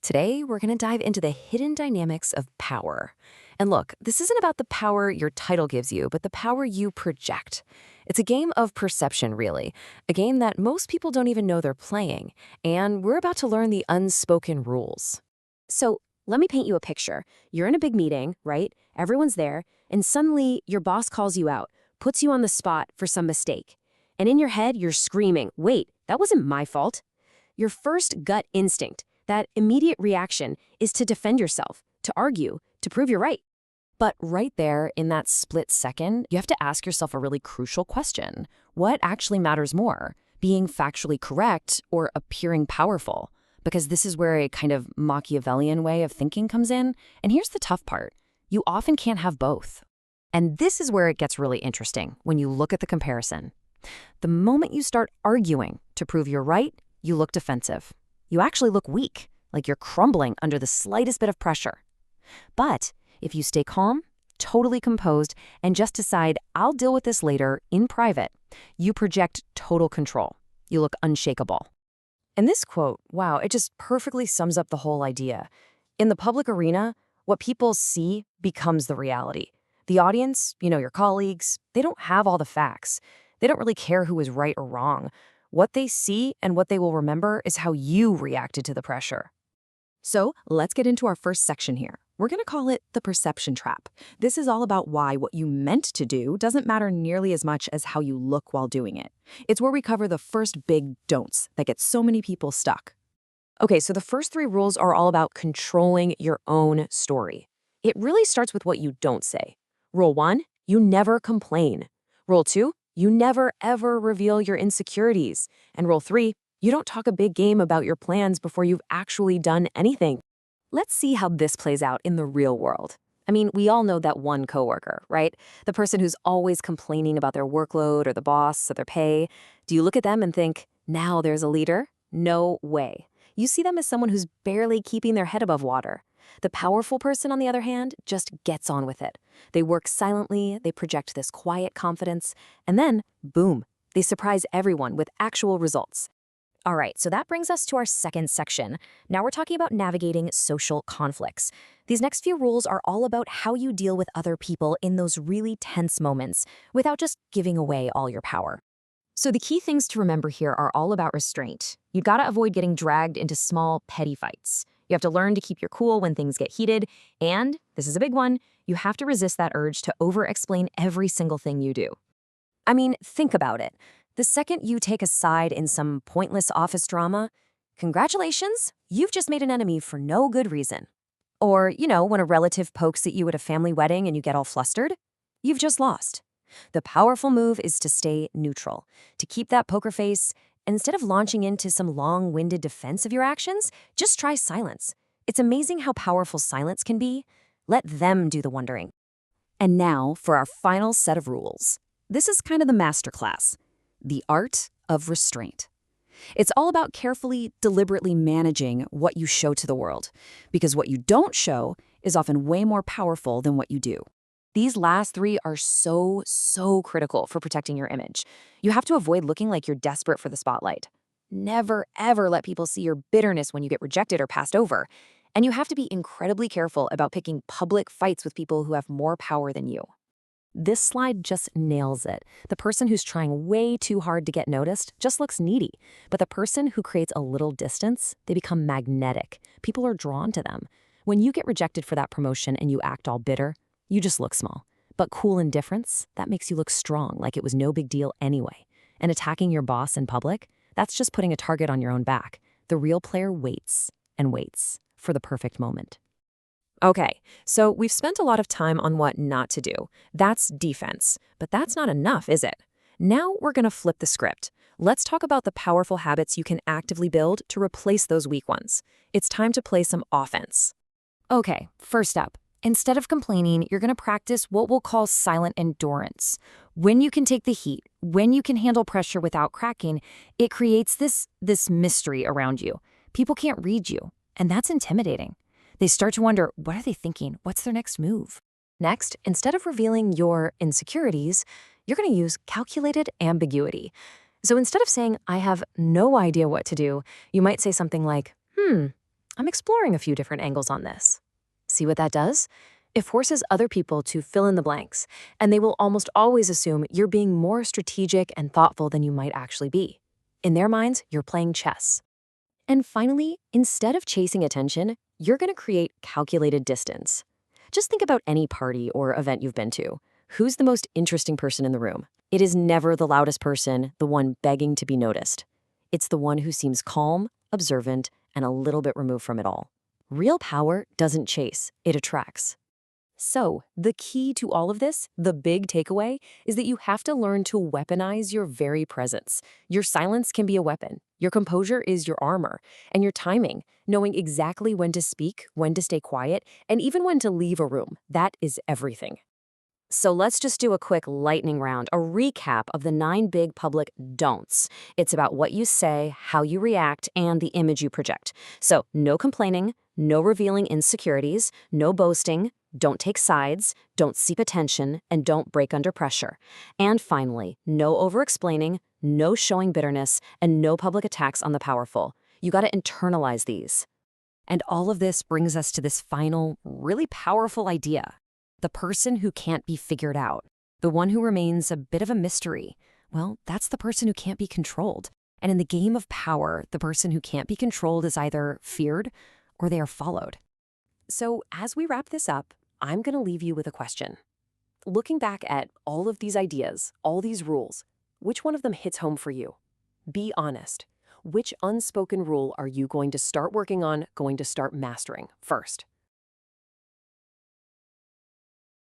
Today, we're going to dive into the hidden dynamics of power. And look, this isn't about the power your title gives you, but the power you project. It's a game of perception, really, a game that most people don't even know they're playing. And we're about to learn the unspoken rules. So let me paint you a picture. You're in a big meeting, right? Everyone's there, and suddenly your boss calls you out, puts you on the spot for some mistake. And in your head, you're screaming, wait, that wasn't my fault. Your first gut instinct, that immediate reaction, is to defend yourself, to argue, to prove you're right. But right there, in that split second, you have to ask yourself a really crucial question. What actually matters more, being factually correct or appearing powerful? Because this is where a kind of Machiavellian way of thinking comes in. And here's the tough part. You often can't have both. And this is where it gets really interesting when you look at the comparison. The moment you start arguing to prove you're right, you look defensive. You actually look weak, like you're crumbling under the slightest bit of pressure. But if you stay calm, totally composed, and just decide, I'll deal with this later in private, you project total control. You look unshakable. And this quote, wow, it just perfectly sums up the whole idea. In the public arena, what people see becomes the reality. The audience, your colleagues, they don't have all the facts. They don't really care who is right or wrong. What they see and what they will remember is how you reacted to the pressure. So let's get into our first section here. We're going to call it the perception trap. This is all about why what you meant to do doesn't matter nearly as much as how you look while doing it. It's where we cover the first big don'ts that get so many people stuck. Okay, so the first 3 rules are all about controlling your own story. It really starts with what you don't say. Rule 1, you never complain. Rule 2, you never ever reveal your insecurities. And rule 3, you don't talk a big game about your plans before you've actually done anything. Let's see how this plays out in the real world. I mean, we all know that one coworker, right? The person who's always complaining about their workload or the boss or their pay. Do you look at them and think, now there's a leader? No way. You see them as someone who's barely keeping their head above water. The powerful person, on the other hand, just gets on with it. They work silently, they project this quiet confidence, and then, boom, they surprise everyone with actual results. All right, so that brings us to our second section. Now we're talking about navigating social conflicts. These next few rules are all about how you deal with other people in those really tense moments without just giving away all your power. So the key things to remember here are all about restraint. You've got to avoid getting dragged into small, petty fights. You have to learn to keep your cool when things get heated, and, this is a big one, you have to resist that urge to over-explain every single thing you do. I mean, think about it. The second you take a side in some pointless office drama, congratulations, you've just made an enemy for no good reason. Or, when a relative pokes at you at a family wedding and you get all flustered, you've just lost. The powerful move is to stay neutral, to keep that poker face. Instead of launching into some long-winded defense of your actions, just try silence. It's amazing how powerful silence can be. Let them do the wondering. And now for our final set of rules. This is kind of the masterclass. The art of restraint. It's all about carefully, deliberately managing what you show to the world, because what you don't show is often way more powerful than what you do. These last 3 are so critical for protecting your image. You have to avoid looking like you're desperate for the spotlight. Never, ever let people see your bitterness when you get rejected or passed over. And you have to be incredibly careful about picking public fights with people who have more power than you. This slide just nails it. The person who's trying way too hard to get noticed just looks needy. But the person who creates a little distance, they become magnetic. People are drawn to them. When you get rejected for that promotion and you act all bitter, you just look small. But cool indifference, that makes you look strong, like it was no big deal anyway. And attacking your boss in public, that's just putting a target on your own back. The real player waits and waits for the perfect moment. Okay, so we've spent a lot of time on what not to do. That's defense. But that's not enough, is it? Now we're going to flip the script. Let's talk about the powerful habits you can actively build to replace those weak ones. It's time to play some offense. Okay, first up, instead of complaining, you're going to practice what we'll call silent endurance. When you can take the heat, when you can handle pressure without cracking, it creates this mystery around you. People can't read you, and that's intimidating. They start to wonder, what are they thinking? What's their next move? Next, instead of revealing your insecurities, you're going to use calculated ambiguity. So instead of saying, I have no idea what to do, you might say something like, I'm exploring a few different angles on this. See what that does? It forces other people to fill in the blanks, and they will almost always assume you're being more strategic and thoughtful than you might actually be. In their minds, you're playing chess. And finally, instead of chasing attention, you're going to create calculated distance. Just think about any party or event you've been to. Who's the most interesting person in the room? It is never the loudest person, the one begging to be noticed. It's the one who seems calm, observant, and a little bit removed from it all. Real power doesn't chase, it attracts. So, the key to all of this, the big takeaway, is that you have to learn to weaponize your very presence. Your silence can be a weapon. Your composure is your armor. And your timing, knowing exactly when to speak, when to stay quiet, and even when to leave a room, that is everything. So let's just do a quick lightning round, a recap of the 9 big public don'ts. It's about what you say, how you react, and the image you project. So no complaining, no revealing insecurities, no boasting, don't take sides, don't seek attention, and don't break under pressure. And finally, no over-explaining, no showing bitterness, and no public attacks on the powerful. You got to internalize these. And all of this brings us to this final, really powerful idea. The person who can't be figured out, the one who remains a bit of a mystery, well, that's the person who can't be controlled. And in the game of power, the person who can't be controlled is either feared or they are followed. So as we wrap this up, I'm going to leave you with a question. Looking back at all of these ideas, all these rules, which one of them hits home for you? Be honest. Which unspoken rule are you going to start working on, going to start mastering first?